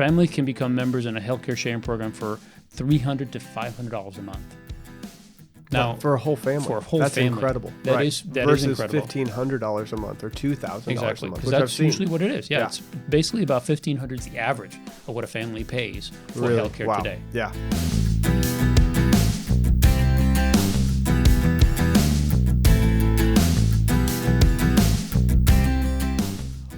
families can become members in a healthcare sharing program for $300 to $500 a month. Now, for a whole family. That's incredible. That is versus incredible. $1,500 a month or $2,000 exactly, a month, because that's usually what it is. Yeah, it's basically about $1,500 is the average of what a family pays for healthcare today. Yeah.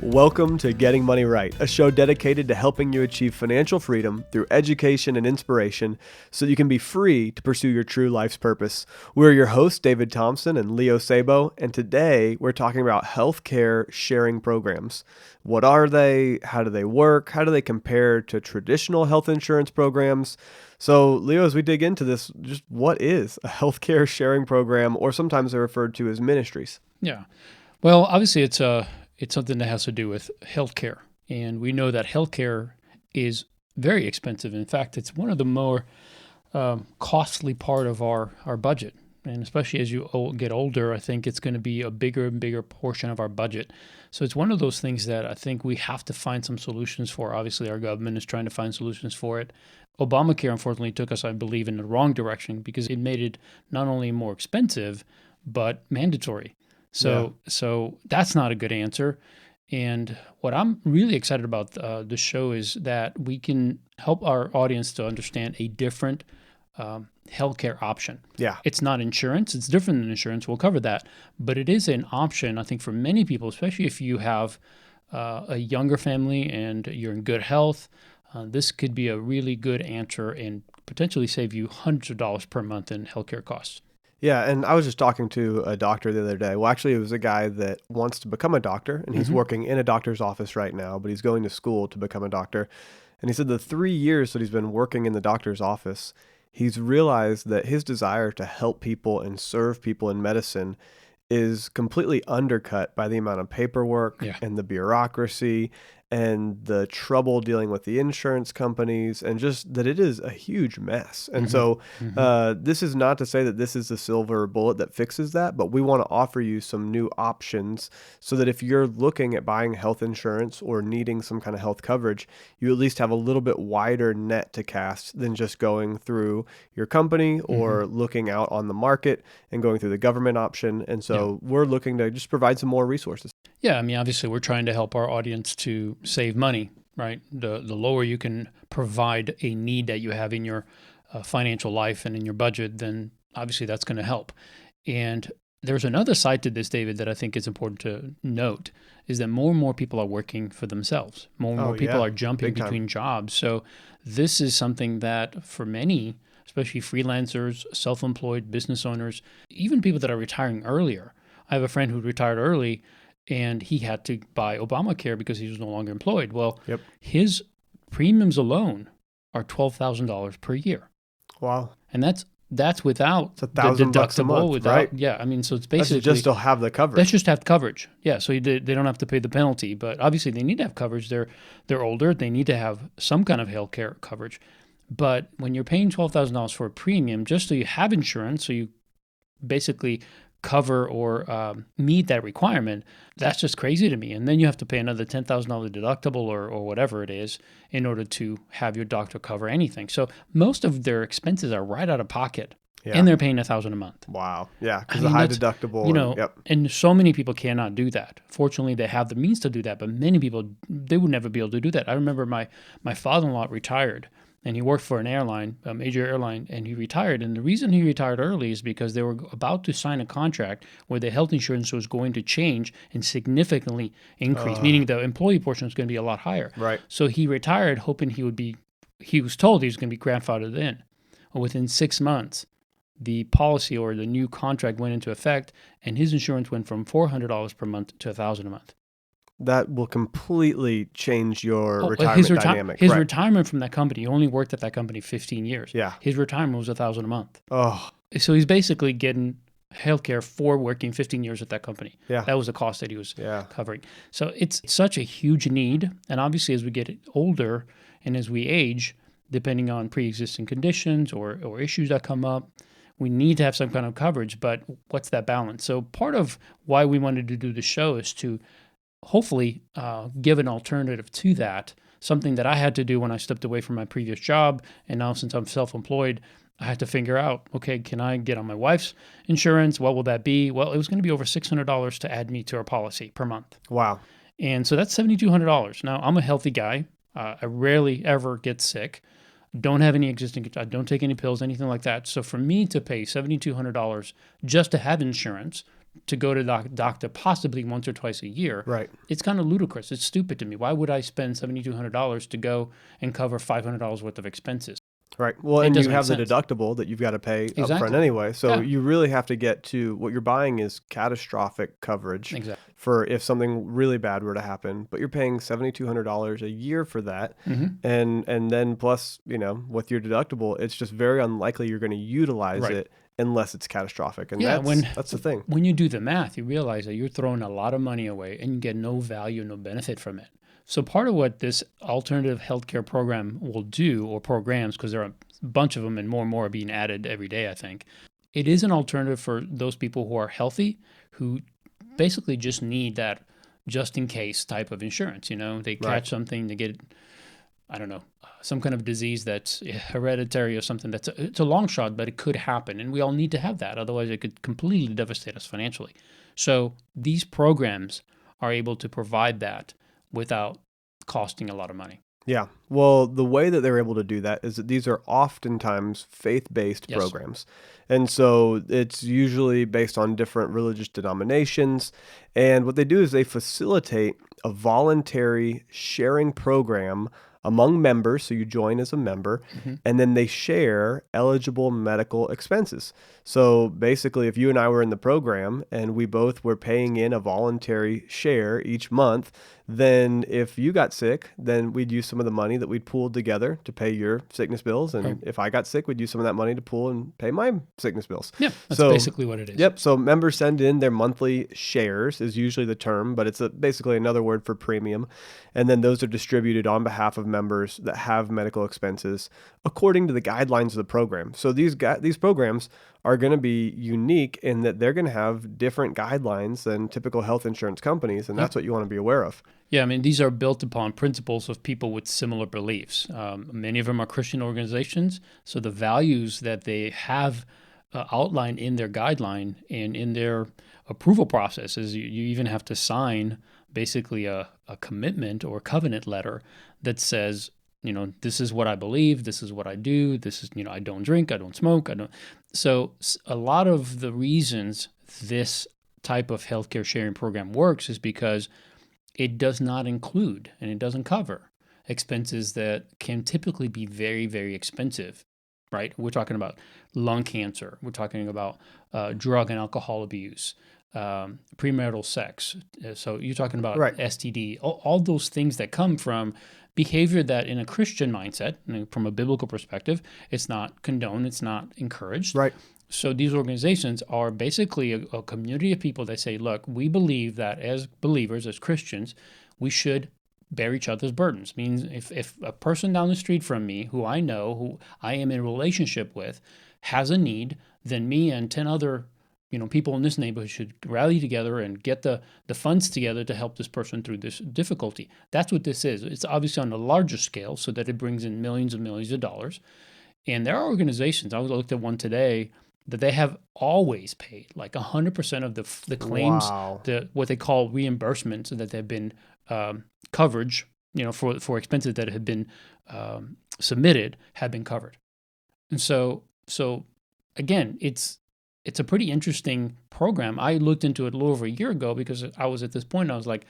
Welcome to Getting Money Right, a show dedicated to helping you achieve financial freedom through education and inspiration so you can be free to pursue your true life's purpose. We're your hosts, David Thompson and Leo Sabo, and today we're talking about healthcare sharing programs. What are they? How do they work? How do they compare to traditional health insurance programs? So, Leo, as we dig into this, just what is a healthcare sharing program, or sometimes they're referred to as ministries? Yeah. Well, obviously it's something that has to do with healthcare. And we know that healthcare is very expensive. In fact, it's one of the more costly part of our budget. And especially as you get older, I think it's going to be a bigger and bigger portion of our budget. So it's one of those things that I think we have to find some solutions for. Obviously, our government is trying to find solutions for it. Obamacare, unfortunately, took us, I believe, in the wrong direction because it made it not only more expensive, but mandatory. So that's not a good answer. And what I'm really excited about the show is that we can help our audience to understand a different healthcare option. Yeah. It's not insurance. It's different than insurance. We'll cover that. But it is an option, I think, for many people, especially if you have a younger family and you're in good health. This could be a really good answer and potentially save you hundreds of dollars per month in healthcare costs. Yeah, and I was just talking to a doctor the other day. Well, actually, it was a guy that wants to become a doctor, and he's working in a doctor's office right now, but he's going to school to become a doctor. And he said the 3 years that he's been working in the doctor's office, he's realized that his desire to help people and serve people in medicine is completely undercut by the amount of paperwork and the bureaucracy and the trouble dealing with the insurance companies, and just that it is a huge mess. And so this is not to say that this is the silver bullet that fixes that, but we want to offer you some new options so that if you're looking at buying health insurance or needing some kind of health coverage, you at least have a little bit wider net to cast than just going through your company or looking out on the market and going through the government option. And so we're looking to just provide some more resources. Yeah, I mean, obviously, we're trying to help our audience to save money, right? The lower you can provide a need that you have in your financial life and in your budget, then obviously that's going to help. And there's another side to this, David, that I think is important to note, is that more and more people are working for themselves. More and more people are jumping between jobs. So this is something that for many, especially freelancers, self-employed business owners, even people that are retiring earlier. I have a friend who retired early, and he had to buy Obamacare because he was no longer employed. Well, his premiums alone are $12,000 per year. Wow. And that's without the deductible. Right? Yeah, I mean, so it's basically... That's just to have the coverage. That's just to have coverage. Yeah, so they don't have to pay the penalty. But obviously, they need to have coverage. They're older. They need to have some kind of health care coverage. But when you're paying $12,000 for a premium, just so you have insurance, so you basically cover or meet that requirement, that's just crazy to me. And then you have to pay another $10,000 deductible or whatever it is in order to have your doctor cover anything. So most of their expenses are right out of pocket, and they're paying $1,000 a month. Wow. Yeah, because the high deductible. And so many people cannot do that. Fortunately, they have the means to do that, but many people, they would never be able to do that. I remember my father-in-law retired, and he worked for an airline, a major airline, and he retired. And the reason he retired early is because they were about to sign a contract where the health insurance was going to change and significantly increase, meaning the employee portion was going to be a lot higher. Right. So he retired hoping he was told he was going to be grandfathered in. Well, within 6 months, the policy or the new contract went into effect, and his insurance went from $400 per month to $1,000 a month. That will completely change your retirement dynamic. His retirement from that company, he only worked at that company 15 years. Yeah. His retirement was $1,000 a month. Oh. So he's basically getting healthcare for working 15 years at that company. Yeah. That was the cost that he was covering. So it's such a huge need. And obviously, as we get older and as we age, depending on pre-existing conditions or issues that come up, we need to have some kind of coverage. But what's that balance? So part of why we wanted to do the show is to hopefully give an alternative to that something that I had to do when I stepped away from my previous job. And now since I'm self-employed, I had to figure out, okay, can I get on my wife's insurance? What will that be? Well, it was going to be over $600 to add me to our policy per month. Wow. And so that's $7,200. Now, I'm a healthy guy. I rarely ever get sick. Don't have any existing, I don't take any pills, anything like that. So for me to pay $7,200 just to have insurance, to go to the doctor possibly once or twice a year, Right. it's kind of ludicrous. It's stupid to me. Why would I spend $7,200 to go and cover $500 worth of expenses? Right. Well, It and you doesn't make have the sense. deductible that you've got to pay up front Exactly. anyway. So Yeah, you really have to get to what you're buying is catastrophic coverage exactly. for if something really bad were to happen, but you're paying $7,200 a year for that. Hmm. And then plus, with your deductible, it's just very unlikely you're going to utilize Right. it unless it's catastrophic. And Yeah, that's the thing. when you do the math, you realize that you're throwing a lot of money away and you get no value, no benefit from it. So part of what this alternative healthcare program will do, or programs, because there are a bunch of them and more are being added every day, I think, it is an alternative for those people who are healthy, who basically just need that just in case type of insurance. They Right. catch something, they get, I don't know, some kind of disease that's hereditary or something it's a long shot, but it could happen. And we all need to have that. Otherwise, it could completely devastate us financially. So these programs are able to provide that without costing a lot of money. Yeah. Well, the way that they're able to do that is that these are oftentimes faith-based Yes. programs. And so it's usually based on different religious denominations. And what they do is they facilitate a voluntary sharing program among members. So you join as a member, Hmm. and then they share eligible medical expenses. So basically, if you and I were in the program and we both were paying in a voluntary share each month, then if you got sick, then we'd use some of the money that we'd pooled together to pay your sickness bills. Right. And if I got sick, we'd use some of that money to pool and pay my sickness bills. Yeah, that's So, basically what it is. yep. So members send in their monthly shares is usually the term, but it's basically another word for premium. And then those are distributed on behalf of members that have medical expenses according to the guidelines of the program. So these programs are going to be unique in that they're going to have different guidelines than typical health insurance companies, and Yeah. that's what you want to be aware of. Yeah, I mean, these are built upon principles of people with similar beliefs. Many of them are Christian organizations, so the values that they have outlined in their guideline and in their approval process is you even have to sign basically a commitment or covenant letter that says, this is what I believe, this is what I do, this is, I don't drink, I don't smoke, I don't. So a lot of the reasons this type of healthcare sharing program works is because it does not include and it doesn't cover expenses that can typically be very, very expensive, right? We're talking about lung cancer. We're talking about drug and alcohol abuse, premarital sex. So you're talking about Right. STD, all those things that come from behavior that in a Christian mindset, from a biblical perspective, it's not condoned, it's not encouraged. Right. So these organizations are basically a community of people that say, look, we believe that as believers, as Christians, we should bear each other's burdens. Means if a person down the street from me who I know, who I am in a relationship with, has a need, then me and 10 other people in this neighborhood should rally together and get the funds together to help this person through this difficulty. That's what this is. It's obviously on a larger scale so that it brings in millions and millions of dollars. And there are organizations, I looked at one today, that they have always paid like 100% of the claims, Wow. what they call reimbursements that have been coverage, for expenses that have been submitted have been covered. And so again, it's a pretty interesting program. I looked into it a little over a year ago because I was at this point. I was like,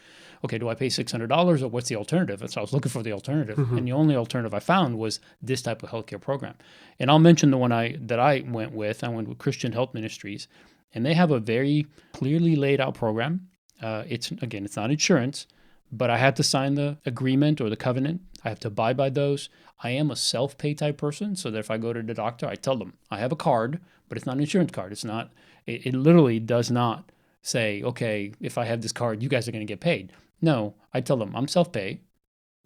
okay, do I pay $600 or what's the alternative? And so I was looking for the alternative, and the only alternative I found was this type of healthcare program. And I'll mention the one that I went with. I went with Christian Health Ministries, and they have a very clearly laid out program. It's not insurance, but I had to sign the agreement or the covenant. I have to abide by those. I am a self-pay type person, so that if I go to the doctor, I tell them I have a card, but it's not an insurance card. It's not. It literally does not say, okay, if I have this card, you guys are going to get paid. No, I tell them I'm self-pay,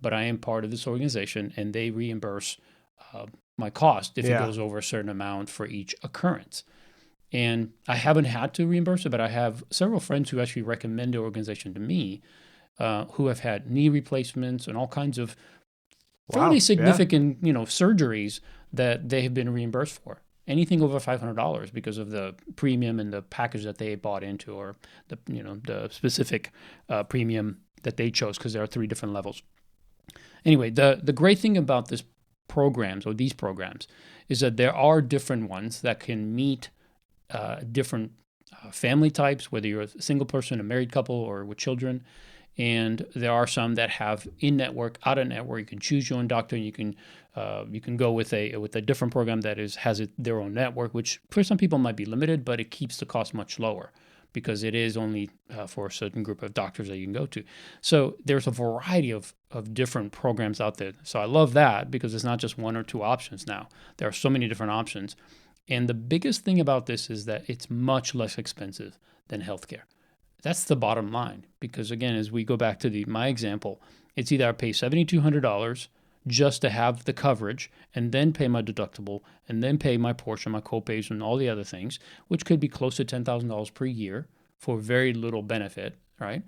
but I am part of this organization, and they reimburse my cost if it Yeah. goes over a certain amount for each occurrence. And I haven't had to reimburse it, but I have several friends who actually recommend the organization to me, who have had knee replacements and all kinds of fairly Wow. Yeah. significant, surgeries that they have been reimbursed for. Anything over $500 because of the premium and the package that they bought into, or the specific premium that they chose, because there are three different levels. Anyway, the great thing about these programs is that there are different ones that can meet different family types, whether you're a single person, a married couple, or with children. And there are some that have in-network, out-of-network. You can choose your own doctor, and you can go with a different program that has their own network, which for some people might be limited, but it keeps the cost much lower because it is only for a certain group of doctors that you can go to. So there's a variety of different programs out there. So I love that because it's not just one or two options now. There are so many different options. And the biggest thing about this is that it's much less expensive than healthcare. That's the bottom line. Because again, as we go back to my example, it's either I pay $7,200 just to have the coverage, and then pay my deductible, and then pay my portion, my copays, and all the other things, which could be close to $10,000 per year for very little benefit, right?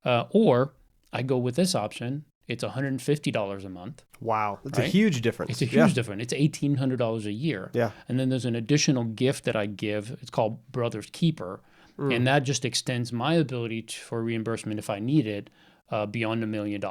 Or I go with this option. It's $150 a month. Wow. That's right? a huge difference. It's a huge difference. It's $1,800 a year. Yeah. And then there's an additional gift that I give. It's called Brother's Keeper. And that just extends my ability for reimbursement if I need it beyond $1 million.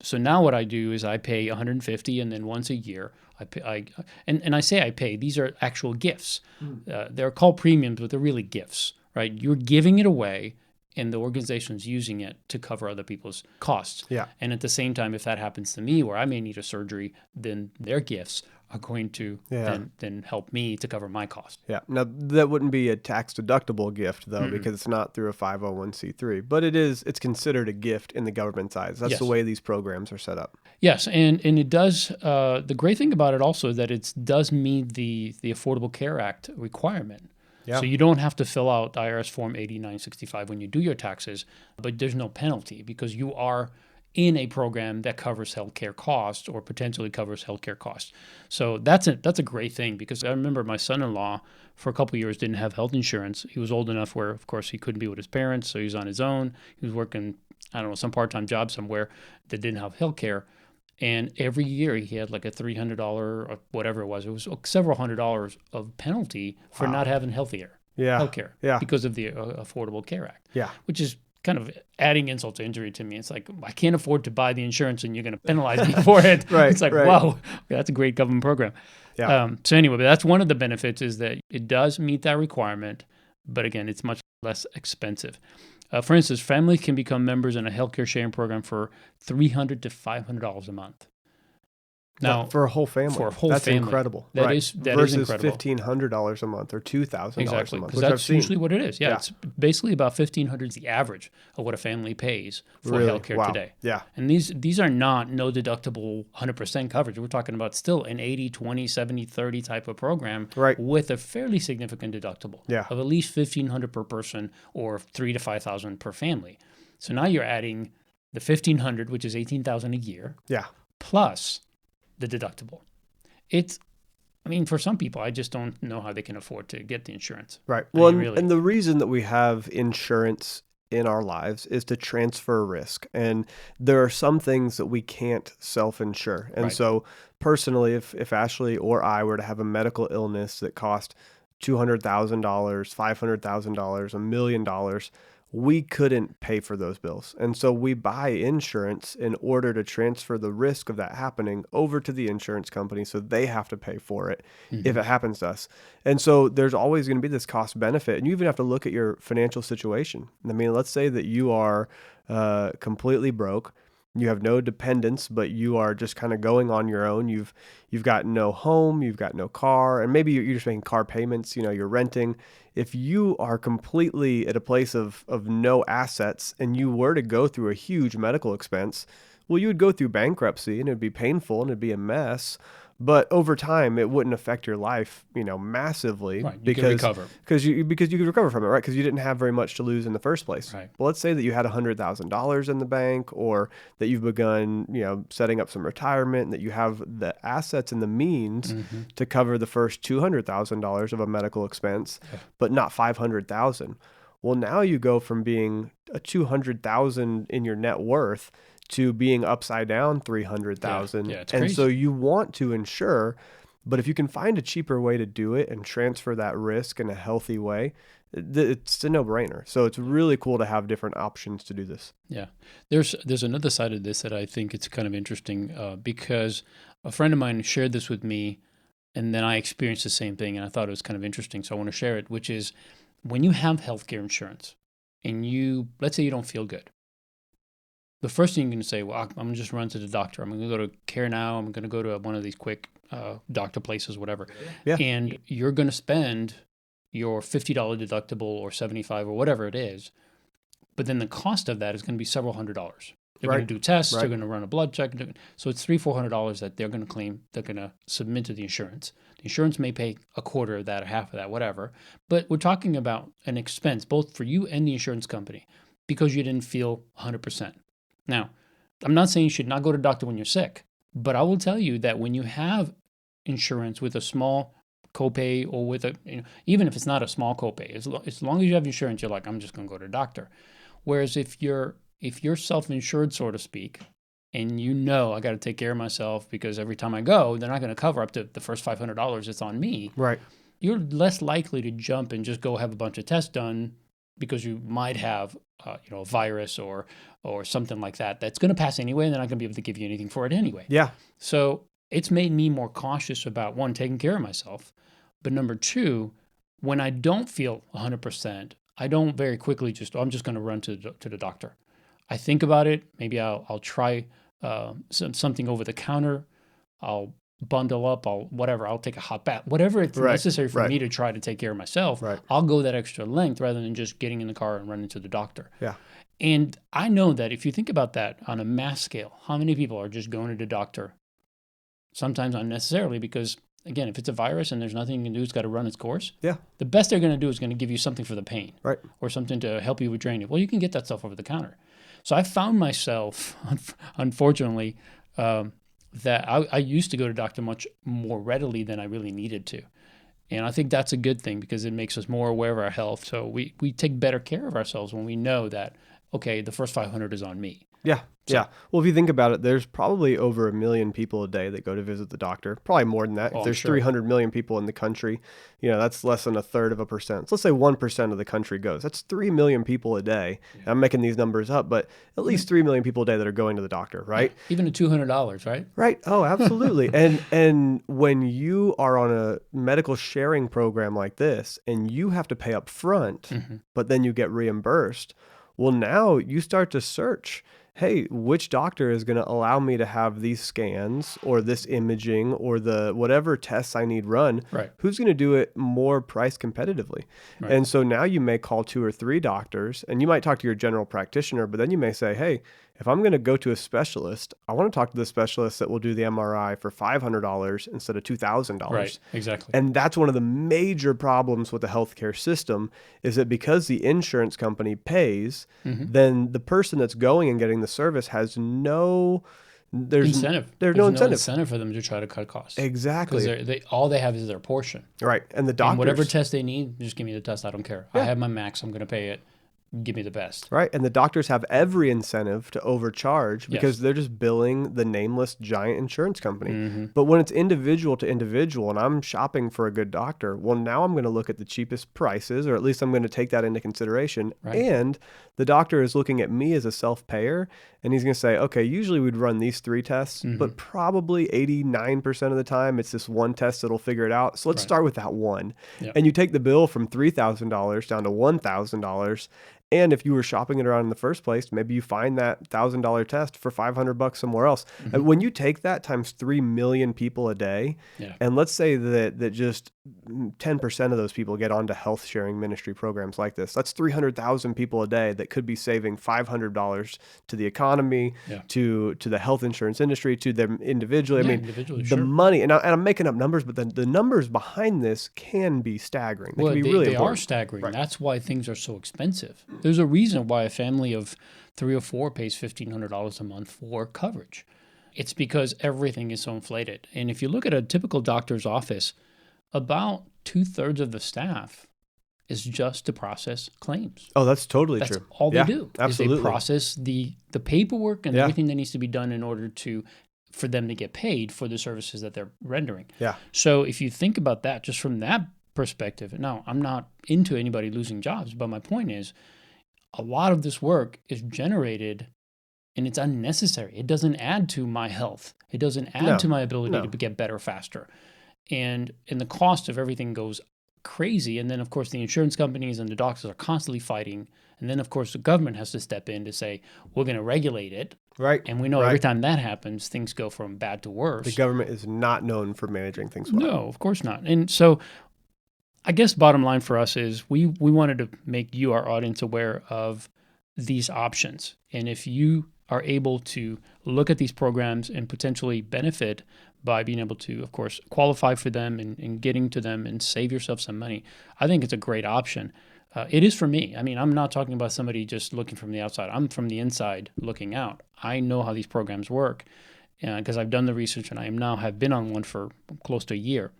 So now what I do is I pay $150, and then once a year I pay. And I say I pay. These are actual gifts. They're called premiums, but they're really gifts, right? You're giving it away, and the organization's using it to cover other people's costs. Yeah. And at the same time, if that happens to me, where I may need a surgery, then their gifts are going to then help me to cover my cost. Yeah. Now, that wouldn't be a tax deductible gift, though, because it's not through a 501c3, but it's considered a gift in the government's eyes. That's the way these programs are set up. Yes. And it does, the great thing about it also is that it does meet the Affordable Care Act requirement. Yeah. So you don't have to fill out IRS Form 8965 when you do your taxes, but there's no penalty because you are in a program that covers healthcare costs or potentially covers healthcare costs. So that's a great thing, because I remember my son-in-law for a couple of years didn't have health insurance. He was old enough where, of course, he couldn't be with his parents, so he was on his own. He was working, I don't know, some part-time job somewhere that didn't have healthcare. And every year he had like a $300 or whatever it was several $100 of penalty for not having healthcare because of the Affordable Care Act. Yeah, which is kind of adding insult to injury to me. It's like, I can't afford to buy the insurance and you're going to penalize me for it. It's like, wow, that's a great government program. Yeah. So anyway, but that's one of the benefits, is that it does meet that requirement, but again, it's much less expensive. For instance, families can become members in a healthcare sharing program for $300 to $500 a month. Now, for a whole family, that's incredible. That is versus incredible. $1,500 a month or $2,000 a month, because that's usually what it is. Yeah, it's basically about $1,500 is the average of what a family pays for healthcare today. Yeah, and these are not no deductible 100% coverage. We're talking about still an 80, 20, 70, 30 type of program, with a fairly significant deductible of at least $1,500 per person or $3,000 to $5,000 per family. So now you're adding the $1,500, which is $18,000 a year. Yeah, plus the deductible. For some people, I just don't know how they can afford to get the insurance. Right. Well, and the reason that we have insurance in our lives is to transfer risk. And there are some things that we can't self-insure. And so personally, if Ashley or I were to have a medical illness that cost $200,000, $500,000, $1 million, we couldn't pay for those bills. And so we buy insurance in order to transfer the risk of that happening over to the insurance company, so they have to pay for it if it happens to us. And so there's always going to be this cost benefit. And you even have to look at your financial situation. I mean, let's say that you are completely broke. You have no dependents, but you are just kind of going on your own. You've got no home, you've got no car, and maybe you're just making car payments, you're renting. If you are completely at a place of no assets and you were to go through a huge medical expense, well, you would go through bankruptcy and it'd be painful and it'd be a mess. But over time, it wouldn't affect your life, massively, because you could recover from it, right? Because you didn't have very much to lose in the first place. Right. Well, let's say that you had $100,000 in the bank, or that you've begun, setting up some retirement, and that you have the assets and the means to cover the first $200,000 of a medical expense, but not $500,000. Well, now you go from being a $200,000 in your net worth to being upside down Yeah, 300,000. yeah, it's And so crazy. you want to insure, but if you can find a cheaper way to do it and transfer that risk in a healthy way, it's a no-brainer. So it's really cool to have different options to do this. Yeah, there's another side of this that I think it's kind of interesting because a friend of mine shared this with me, and then I experienced the same thing, and I thought it was kind of interesting. So I want to share it, which is when you have healthcare insurance, and let's say you don't feel good, the first thing you're going to say, well, I'm going to just run to the doctor. I'm going to go to Care Now. I'm going to go to one of these quick doctor places, whatever. Yeah. And you're going to spend your $50 deductible or 75 or whatever it is. But then the cost of that is going to be several $100s. They're going Right. to do tests. Right. They're going to run a blood check. So it's $300-$400 that they're going to claim. They're going to submit to the insurance. The insurance may pay a quarter of that or half of that, whatever. But we're talking about an expense both for you and the insurance company because you didn't feel 100%. Now, I'm not saying you should not go to the doctor when you're sick, but I will tell you that when you have insurance with a small copay or with even if it's not a small copay, as long as you have insurance, you're like, I'm just going to go to the doctor. Whereas if you're self-insured, so to speak, and I got to take care of myself because every time I go, they're not going to cover up to the first $500 it's on me. Right. You're less likely to jump and just go have a bunch of tests done because you might have a virus or something like that that's going to pass anyway, and they're not going to be able to give you anything for it anyway. Yeah. So it's made me more cautious about, one, taking care of myself, but number two, when I don't feel 100%, I don't very quickly I'm just going to run to the doctor. I think about it. Maybe I'll try something over the counter. I'll bundle up. I'll take a hot bath. Whatever it's necessary for me to try to take care of myself, I'll go that extra length rather than just getting in the car and running to the doctor. Yeah. And I know that if you think about that on a mass scale, how many people are just going to the doctor? Sometimes unnecessarily because, again, if it's a virus and there's nothing you can do, it's got to run its course. Yeah. The best they're going to do is going to give you something for the pain. Right. Or something to help you with draining. Well, you can get that stuff over the counter. So I found myself, unfortunately, that I used to go to doctor much more readily than I really needed to. And I think that's a good thing because it makes us more aware of our health. So we take better care of ourselves when we know that, okay, the first 500 is on me. Yeah. Yeah. Well, if you think about it, there's probably over 1 million people a day that go to visit the doctor. Probably more than that. If there's 300 million people in the country, that's less than 1/3%. So let's say 1% of the country goes. That's 3 million people a day. Yeah. I'm making these numbers up, but at least 3 million people a day that are going to the doctor, right? Yeah. Even at $200, right? Right. Oh, absolutely. and when you are on a medical sharing program like this and you have to pay up front, but then you get reimbursed, well, now you start to search, hey, which doctor is going to allow me to have these scans or this imaging or the whatever tests I need run? Right. Who's going to do it more price competitively? Right. And so now you may call 2 or 3 doctors and you might talk to your general practitioner, but then you may say, hey, if I'm going to go to a specialist, I want to talk to the specialist that will do the MRI for $500 instead of $2,000. Right, exactly. And that's one of the major problems with the healthcare system is that because the insurance company pays, then the person that's going and getting the service has no incentive. There's no incentive for them to try to cut costs. Exactly. Because all they have is their portion. Right. And the doctors. And whatever test they need, just give me the test. I don't care. Yeah. I have my max. I'm going to pay it. Give me the best. Right. And the doctors have every incentive to overcharge because they're just billing the nameless giant insurance company. But when it's individual to individual and I'm shopping for a good doctor, well, now I'm going to look at the cheapest prices, or at least I'm going to take that into consideration. Right. And the doctor is looking at me as a self-payer and he's going to say, okay, usually we'd run these 3 tests, but probably 89% of the time it's this one test that'll figure it out. So let's start with that one. Yep. And you take the bill from $3,000 down to $1,000. And if you were shopping it around in the first place, maybe you find that $1,000 test for $500 somewhere else. And when you take that times 3 million people a day, and let's say that just 10% of those people get onto health sharing ministry programs like this, that's 300,000 people a day that could be saving $500 to the economy, to the health insurance industry, to them individually. I mean, the money, and I'm making up numbers, but the numbers behind this can be staggering. They can be really important. They are staggering. Right. That's why things are so expensive. There's a reason why a family of 3 or 4 pays $1,500 a month for coverage. It's because everything is so inflated. And if you look at a typical doctor's office, about 2/3 of the staff is just to process claims. Oh, that's totally That's true. all they Yeah, do. absolutely. Is they process the paperwork and Yeah. everything that needs to be done in order for them to get paid for the services that they're rendering. Yeah. So if you think about that just from that perspective, now I'm not into anybody losing jobs, but my point is a lot of this work is generated and it's unnecessary. It doesn't add to my health. It doesn't add No, to my ability no. to get better faster. And the cost of everything goes crazy. And then of course the insurance companies and the doctors are constantly fighting. And then of course the government has to step in to say, we're going to regulate it. Right. And we know right. every time that happens, things go from bad to worse. The government is not known for managing things well. No, of course not. And so I guess bottom line for us is we wanted to make you, our audience, aware of these options. And if you are able to look at these programs and potentially benefit by being able to, of course, qualify for them and getting to them and save yourself some money, I think it's a great option. It is for me. I mean, I'm not talking about somebody just looking from the outside. I'm from the inside looking out. I know how these programs work because I've done the research and I have been on one for close to a year.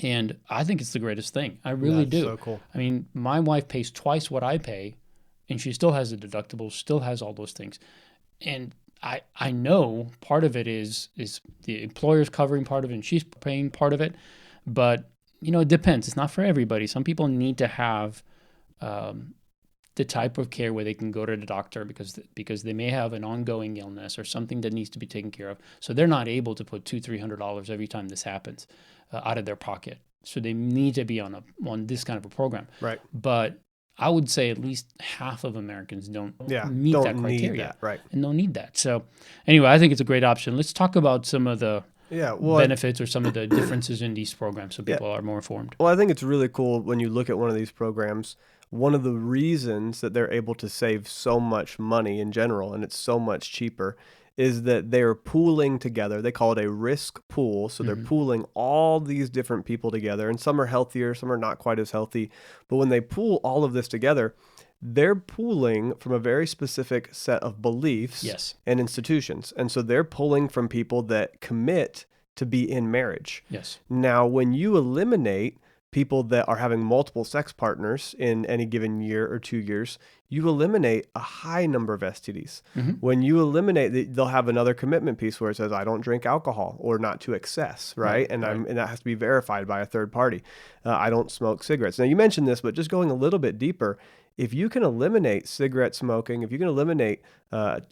And I think it's the greatest thing. I really do. So cool. I mean, my wife pays twice what I pay, and she still has a deductible, still has all those things. And I know part of it is the employer's covering part of it, and she's paying part of it. But, it depends. It's not for everybody. Some people need to have the type of care where they can go to the doctor because they may have an ongoing illness or something that needs to be taken care of. So they're not able to put $200-$300 every time this happens out of their pocket. So they need to be on this kind of a program. Right. But I would say at least half of Americans don't meet don't that criteria. Need that, right. And don't need that. So anyway, I think it's a great option. Let's talk about some of the benefits or some of the differences in these programs so people are more informed. Well, I think it's really cool when you look at one of these programs. One of the reasons that they're able to save so much money in general, and it's so much cheaper, is that they're pooling together. They call it a risk pool. So they're pooling all these different people together, and some are healthier, some are not quite as healthy. But when they pool all of this together, they're pooling from a very specific set of beliefs and institutions. And so they're pulling from people that commit to be in marriage. Yes. Now, when you eliminate people that are having multiple sex partners in any given year or 2 years, you eliminate a high number of STDs. When you eliminate, they'll have another commitment piece where it says, I don't drink alcohol or not to excess, right? And that has to be verified by a third party. I don't smoke cigarettes. Now, you mentioned this, but just going a little bit deeper, if you can eliminate cigarette smoking, if you can eliminate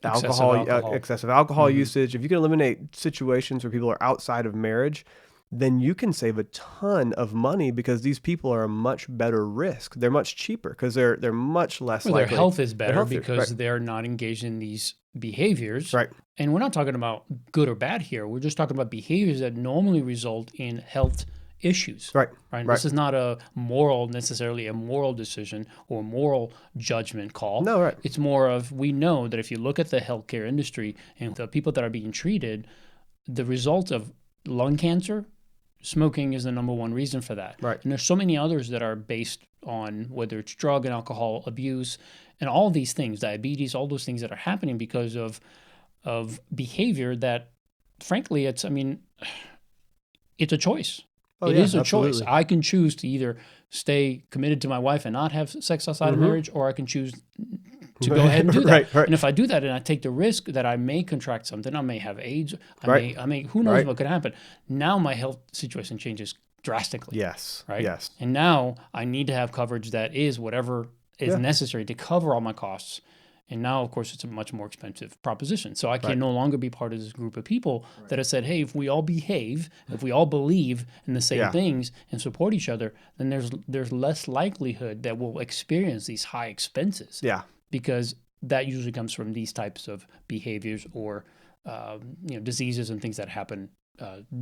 excessive alcohol usage, if you can eliminate situations where people are outside of marriage, then you can save a ton of money because these people are a much better risk. They're much cheaper because they're much less likely. Their health is better because they're not engaged in these behaviors. Right. And we're not talking about good or bad here. We're just talking about behaviors that normally result in health issues. Right. This is not necessarily a moral decision or moral judgment call. No, right. It's more of, we know that if you look at the healthcare industry and the people that are being treated, the result of lung cancer, smoking is the number one reason for that. Right. And there's so many others that are based on whether it's drug and alcohol abuse and all these things, diabetes, all those things that are happening because of behavior that, frankly, it's a choice. It is a choice. I can choose to either stay committed to my wife and not have sex outside of marriage, or I can choose to go ahead and do that. Right. And if I do that and I take the risk that I may contract something, I may have AIDS, I may who knows what could happen. Now my health situation changes drastically. Yes. Right? Yes. And now I need to have coverage that is whatever is necessary to cover all my costs. And now, of course, it's a much more expensive proposition. So I can no longer be part of this group of people that have said, hey, if we all behave, if we all believe in the same things and support each other, then there's less likelihood that we'll experience these high expenses. Yeah. Because that usually comes from these types of behaviors or diseases and things that happen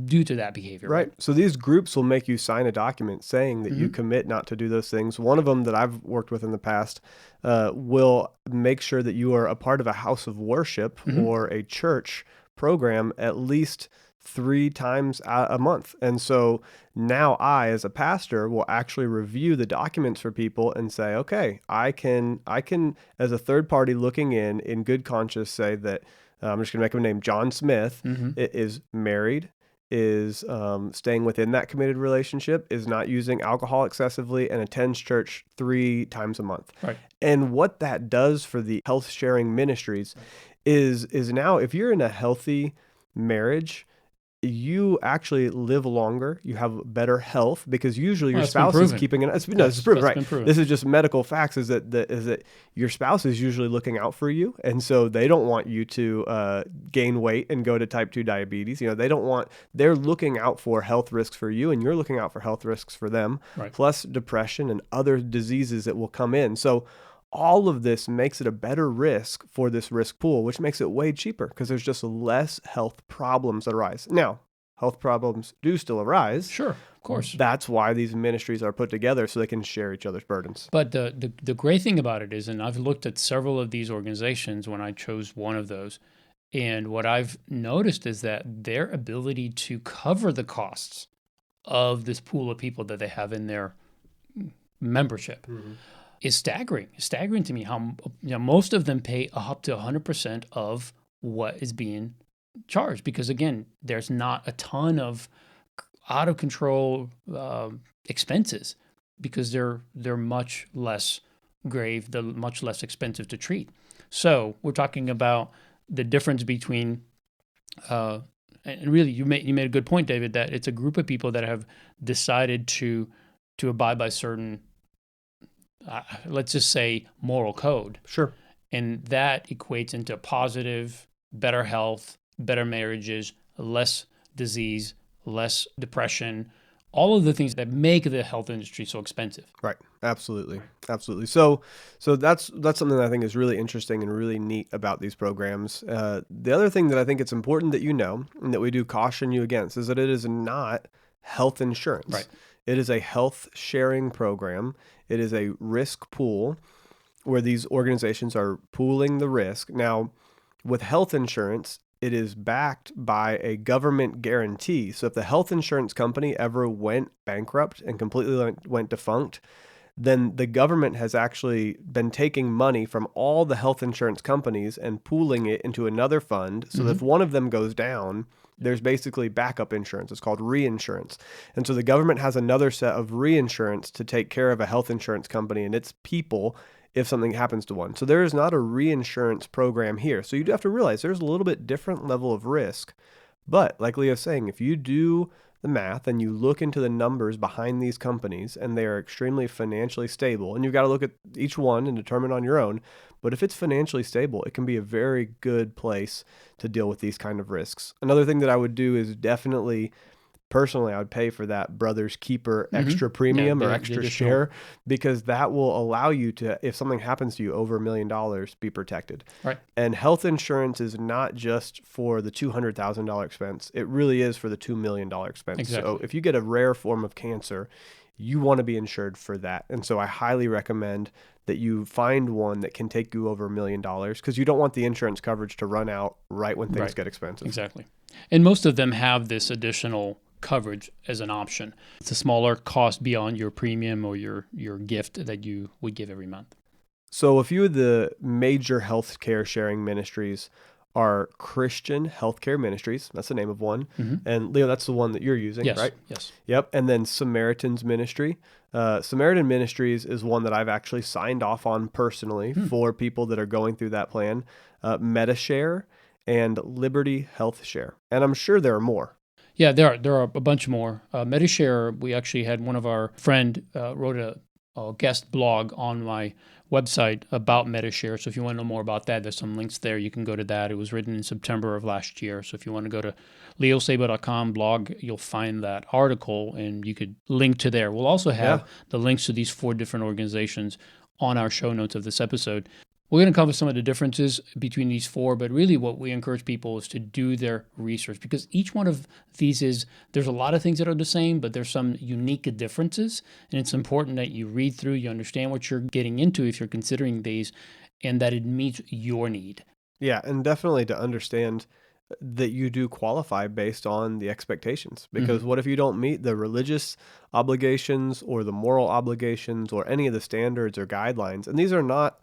due to that behavior. Right. So these groups will make you sign a document saying that you commit not to do those things. One of them that I've worked with in the past will make sure that you are a part of a house of worship or a church program at least 3 times a month. And so now I, as a pastor, will actually review the documents for people and say, okay, I can, as a third party looking in good conscience, say that I'm just going to make him a name, John Smith, is married, is staying within that committed relationship, is not using alcohol excessively, and attends church 3 times a month. Right. And what that does for the health sharing ministries is now, if you're in a healthy marriage, you actually live longer. You have better health because usually Well, your that's been spouse is proven. keeping it. No, it's proven, That's right? been proven. This is just medical facts. Is that your spouse is usually looking out for you, and so they don't want you to gain weight and go to type 2 diabetes. They don't want. They're looking out for health risks for you, and you're looking out for health risks for them. Right. Plus depression and other diseases that will come in. So all of this makes it a better risk for this risk pool, which makes it way cheaper because there's just less health problems that arise. Now, health problems do still arise. Sure, of course. That's why these ministries are put together, so they can share each other's burdens. But the great thing about it is, and I've looked at several of these organizations when I chose one of those, and what I've noticed is that their ability to cover the costs of this pool of people that they have in their membership is staggering. It's staggering to me how most of them pay up to 100% of what is being charged, because again, there's not a ton of out of control expenses because they're much less grave, they're much less expensive to treat. So we're talking about the difference between and really you made a good point, David, that it's a group of people that have decided to abide by certain let's just say moral code. Sure. And that equates into positive, better health, better marriages, less disease, less depression, all of the things that make the health industry so expensive. Right. Absolutely. Absolutely. So that's something that I think is really interesting and really neat about these programs. The other thing that I think it's important that you know, and that we do caution you against, is that it is not health insurance. Right. It is a health sharing program. It is a risk pool where these organizations are pooling the risk. Now, with health insurance, it is backed by a government guarantee. So if the health insurance company ever went bankrupt and completely went defunct, then the government has actually been taking money from all the health insurance companies and pooling it into another fund. So if one of them goes down, there's basically backup insurance. It's called reinsurance. And so the government has another set of reinsurance to take care of a health insurance company and its people if something happens to one. So there is not a reinsurance program here. So you do have to realize there's a little bit different level of risk. But like Leo's saying, if you do the math and you look into the numbers behind these companies and they are extremely financially stable, and you've got to look at each one and determine on your own, but if it's financially stable, it can be a very good place to deal with these kind of risks. Another thing that I would do is definitely, personally, I would pay for that Brother's Keeper extra premium or extra share, because that will allow you to, if something happens to you over $1 million, be protected. Right. And health insurance is not just for the $200,000 expense. It really is for the $2 million expense. Exactly. So if you get a rare form of cancer, you want to be insured for that. And so I highly recommend that you find one that can take you over $1 million, because you don't want the insurance coverage to run out right when things get expensive. Exactly. And most of them have this additional coverage as an option. It's a smaller cost beyond your premium or your gift that you would give every month. So a few of the major healthcare sharing ministries are Christian Healthcare Ministries. That's the name of one. And Leo, that's the one that you're using, Yes. right? Yes. Yep. And then Samaritan's Ministry. Samaritan Ministries is one that I've actually signed off on personally for people that are going through that plan. MediShare and Liberty Health Share. And I'm sure there are more. Yeah, there are a bunch more. MediShare, we actually had one of our friend wrote a guest blog on my website about MediShare. So if you want to know more about that, there's some links there. You can go to that. It was written in September of last year. So if you want to go to leosabo.com blog, you'll find that article and you could link to there. We'll also have the links to these 4 different organizations on our show notes of this episode. We're going to cover some of the differences between these 4, but really what we encourage people is to do their research, because each one of these there's a lot of things that are the same, but there's some unique differences. And it's important that you read through, you understand what you're getting into if you're considering these, and that it meets your need. Yeah, and definitely to understand that you do qualify based on the expectations. Because what if you don't meet the religious obligations or the moral obligations or any of the standards or guidelines? And these are not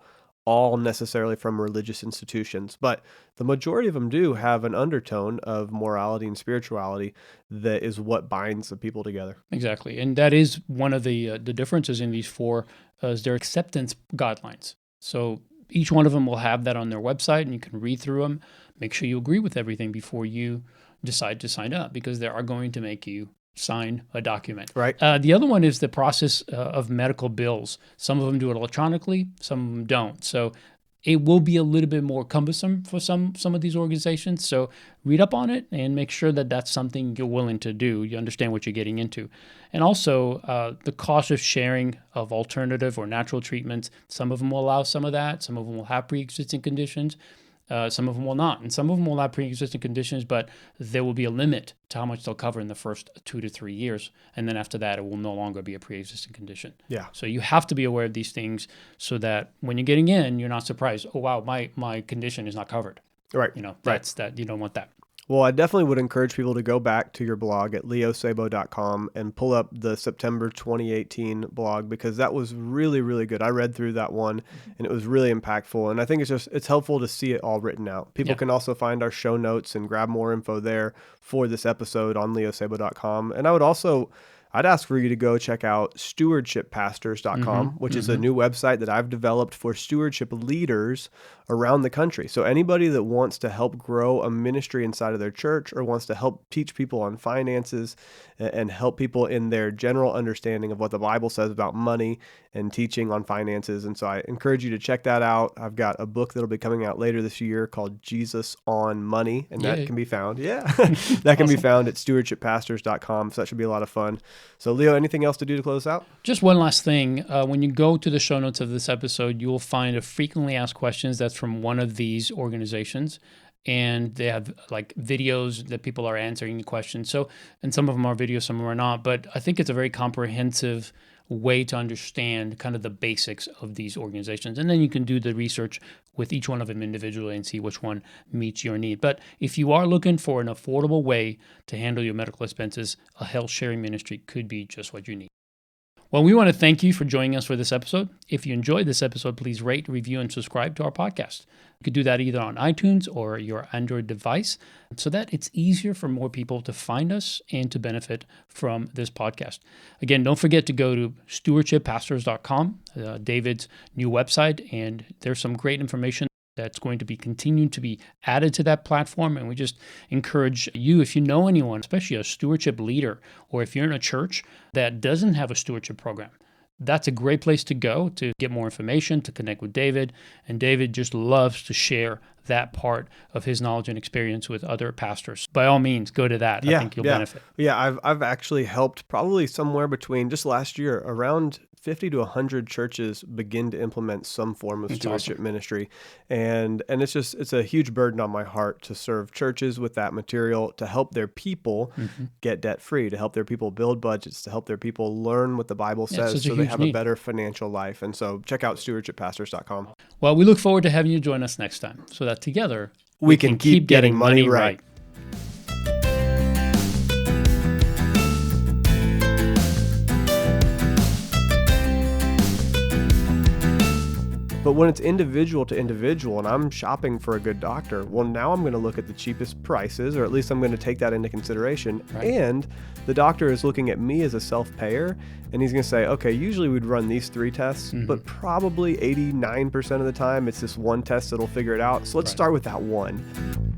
all necessarily from religious institutions, but the majority of them do have an undertone of morality and spirituality that is what binds the people together. Exactly. And that is one of the differences in these four is their acceptance guidelines. So each one of them will have that on their website, and you can read through them. Make sure you agree with everything before you decide to sign up, because they are going to make you sign a document. Right. The other one is the process of medical bills. Some of them do it electronically, some of them don't. So it will be a little bit more cumbersome for some of these organizations. So read up on it and make sure that that's something you're willing to do. You understand what you're getting into. And also the cost of sharing of alternative or natural treatments. Some of them will allow some of that. Some of them will have pre-existing conditions. Some of them will not. And some of them will have pre-existing conditions, but there will be a limit to how much they'll cover in the first 2 to 3 years. And then after that, it will no longer be a pre-existing condition. Yeah. So you have to be aware of these things so that when you're getting in, you're not surprised. Oh, wow, my condition is not covered. Right. That's that. You don't want that. Well, I definitely would encourage people to go back to your blog at leosabo.com and pull up the September 2018 blog, because that was really, really good. I read through that one and it was really impactful. And I think it's helpful to see it all written out. People can also find our show notes and grab more info there for this episode on leosabo.com. And I'd ask for you to go check out stewardshippastors.com, which is a new website that I've developed for stewardship leaders around the country. So anybody that wants to help grow a ministry inside of their church, or wants to help teach people on finances and help people in their general understanding of what the Bible says about money and teaching on finances. And so I encourage you to check that out. I've got a book that'll be coming out later this year called Jesus on Money, and that can be found. That can be found at stewardshippastors.com. So that should be a lot of fun. So Leo, anything else to do to close out? Just one last thing. When you go to the show notes of this episode, you will find a frequently asked questions that's from one of these organizations. And they have like videos that people are answering the questions. So, and some of them are videos, some of them are not. But I think it's a very comprehensive way to understand kind of the basics of these organizations. And then you can do the research with each one of them individually and see which one meets your need. But if you are looking for an affordable way to handle your medical expenses, a health sharing ministry could be just what you need. Well, we want to thank you for joining us for this episode. If you enjoyed this episode, please rate, review, and subscribe to our podcast. You could do that either on iTunes or your Android device so that it's easier for more people to find us and to benefit from this podcast. Again, don't forget to go to stewardshippastors.com, David's new website, and there's some great information that's going to be continuing to be added to that platform. And we just encourage you, if you know anyone, especially a stewardship leader, or if you're in a church that doesn't have a stewardship program, that's a great place to go to get more information, to connect with David. And David just loves to share that part of his knowledge and experience with other pastors. By all means, go to that. I think you'll benefit. Yeah, I've actually helped probably somewhere between just last year around 50 to 100 churches begin to implement some form of stewardship ministry. And it's a huge burden on my heart to serve churches with that material, to help their people get debt free, to help their people build budgets, to help their people learn what the Bible says so they have a better financial life. And so check out stewardshippastors.com. Well, we look forward to having you join us next time so that together we can keep getting money right. But when it's individual to individual and I'm shopping for a good doctor, well, now I'm going to look at the cheapest prices, or at least I'm going to take that into consideration. Right. And the doctor is looking at me as a self-payer, and he's going to say, okay, usually we'd run these 3 tests, but probably 89% of the time it's this one test that'll figure it out. So let's start with that one.